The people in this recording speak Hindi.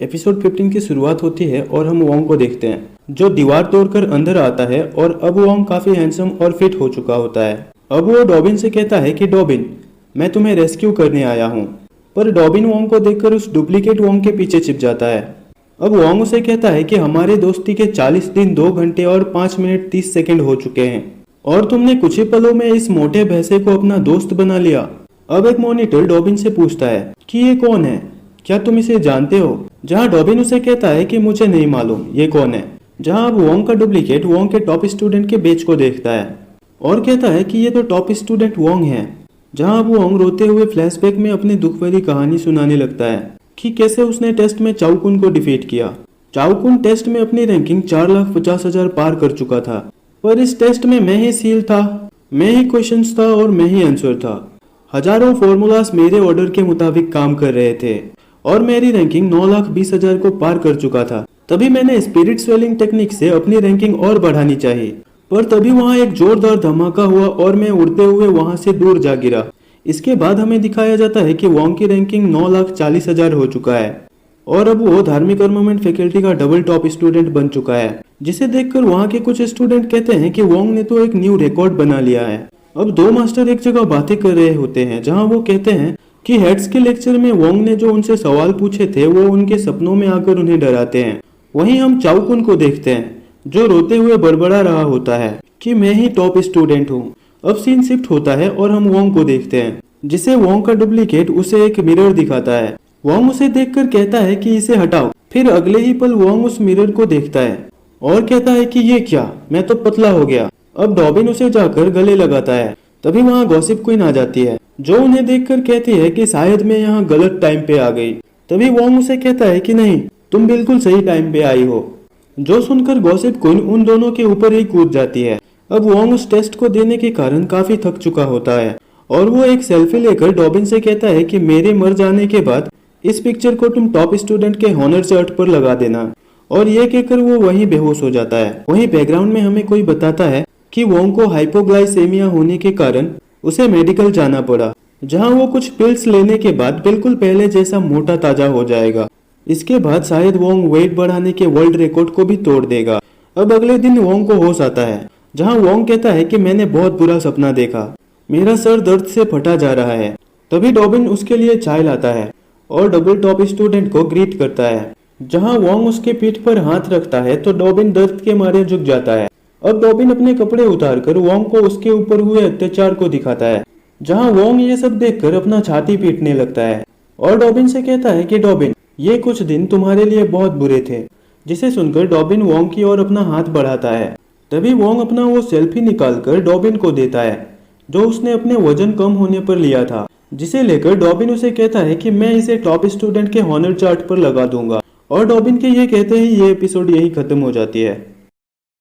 एपिसोड 15 की शुरुआत होती है और हम वोंग को देखते हैं जो दीवार तोड़कर अंदर आता है और अब वोंग काफी हैंडसम और फिट हो चुका होता है। अब वो डॉबिन से कहता है कि डॉबिन, मैं तुम्हें रेस्क्यू करने आया हूँ। पर डॉबिन वोंग को देखकर उस डुप्लीकेट वोंग के पीछे छिप जाता है। अब वोंग उसे कहता है कि हमारे दोस्ती के 40 दिन 2 घंटे और 5 मिनट 30 सेकंड हो चुके हैं और तुमने कुछ ही पलों में इस मोटे भैंसे को अपना दोस्त बना लिया। अब एक मॉनिटर डॉबिन से पूछता है कि ये कौन है, क्या तुम इसे जानते हो? जहां डॉबिन उसे कहता है कि मुझे नहीं मालूम ये कौन है। जहां अब वोंग का डुप्लीकेट वोंग के टॉप स्टूडेंट के बेच को देखता है और कहता है कि ये तो टॉप स्टूडेंट वोंग है। जहां अब वोंग रोते हुए फ्लैशबैक में अपनी दुख भरी कहानी सुनाने लगता है कि कैसे उसने टेस्ट में चाओकुन को डिफीट किया। चाओकुन टेस्ट में अपनी रैंकिंग 4,50,000 पार कर चुका था, पर इस टेस्ट में मैं ही सील था, मैं ही क्वेश्चंस था और मैं ही आंसर था। हजारों फॉर्मूलाज मेरे ऑर्डर के मुताबिक काम कर रहे थे और मेरी रैंकिंग 9,20,000 को पार कर चुका था। तभी मैंने स्पिरिट स्वेलिंग टेक्निक से अपनी रैंकिंग और बढ़ानी चाहिए, पर तभी वहां एक जोरदार धमाका हुआ और मैं उड़ते हुए वहां से दूर जा गिरा। इसके बाद हमें दिखाया जाता है कि वोंग की रैंकिंग 9,40,000 हो चुका है और अब वो धार्मिक आर्मामेंट फैकल्टी का डबल टॉप स्टूडेंट बन चुका है, जिसे देखकर वहां के कुछ स्टूडेंट कहते हैं कि वोंग ने तो एक न्यू रिकॉर्ड बना लिया है। अब दो मास्टर एक जगह बातें कर रहे होते हैं जहां वो कहते हैं कि हेड्स के लेक्चर में वोंग ने जो उनसे सवाल पूछे थे वो उनके सपनों में आकर उन्हें डराते हैं। वहीं हम चाओकुन को देखते हैं जो रोते हुए बड़बड़ा रहा होता है कि मैं ही टॉप स्टूडेंट हूँ। अब सीन शिफ्ट होता है और हम वोंग को देखते हैं जिसे वोंग का डुप्लीकेट उसे एक मिरर दिखाता है। वोंग उसे देखकर कहता है कि इसे हटाओ। फिर अगले ही पल वोंग उस मिरर को देखता है और कहता है कि ये क्या, मैं तो पतला हो गया। अब डॉबिन उसे जाकर गले लगाता है। तभी वहाँ गॉसिप क्वीन आ जाती है जो उन्हें देखकर कहती है कि शायद मैं यहाँ गलत टाइम पे आ गई। तभी वोंग उसे कहता है कि नहीं, तुम बिल्कुल सही टाइम पे आई हो। जो सुनकर गॉसिप क्वीन उन दोनों के ऊपर ही कूद जाती है। अब वोंग उस टेस्ट को देने के कारण काफी थक चुका होता है और वो एक सेल्फी लेकर डॉबिन से कहता है कि मेरे मर जाने के बाद इस पिक्चर को तुम टॉप स्टूडेंट के हॉनर चार्ट पर लगा देना। और ये कहकर वो वहीं बेहोश हो जाता है। वहीं बैकग्राउंड में हमें कोई बताता है कि वोंग को हाइपोग्लाइसेमिया होने के कारण उसे मेडिकल जाना पड़ा, जहां वो कुछ पिल्स लेने के बाद बिल्कुल पहले जैसा मोटा ताजा हो जाएगा। इसके बाद शायद वोंग वेट बढ़ाने के वर्ल्ड रिकॉर्ड को भी तोड़ देगा। अब अगले दिन वोंग को होश आता है जहां वोंग कहता है कि मैंने बहुत बुरा सपना देखा, मेरा सर दर्द से फटा जा रहा है। तभी डॉबिन उसके लिए चाय लाता है और डबल टॉप स्टूडेंट को ग्रीट करता है। जहां वोंग उसके पीठ पर हाथ रखता है तो डॉबिन दर्द के मारे झुक जाता है। अब डॉबिन अपने कपड़े उतारकर वोंग को उसके ऊपर हुए अत्याचार को दिखाता है, जहां वोंग ये सब देखकर अपना छाती पीटने लगता है और डॉबिन से कहता है कि डॉबिन, ये कुछ दिन तुम्हारे लिए बहुत बुरे थे। जिसे सुनकर डॉबिन वोंग की ओर अपना हाथ बढ़ाता है। तभी वोंग अपना वो सेल्फी निकालकर डॉबिन को देता है जो उसने अपने वजन कम होने पर लिया था, जिसे लेकर डॉबिन उसे कहता है कि मैं इसे टॉप स्टूडेंट के हॉनर चार्ट पर लगा दूंगा। और डॉबिन के ये कहते ही ये एपिसोड यही खत्म हो जाती है।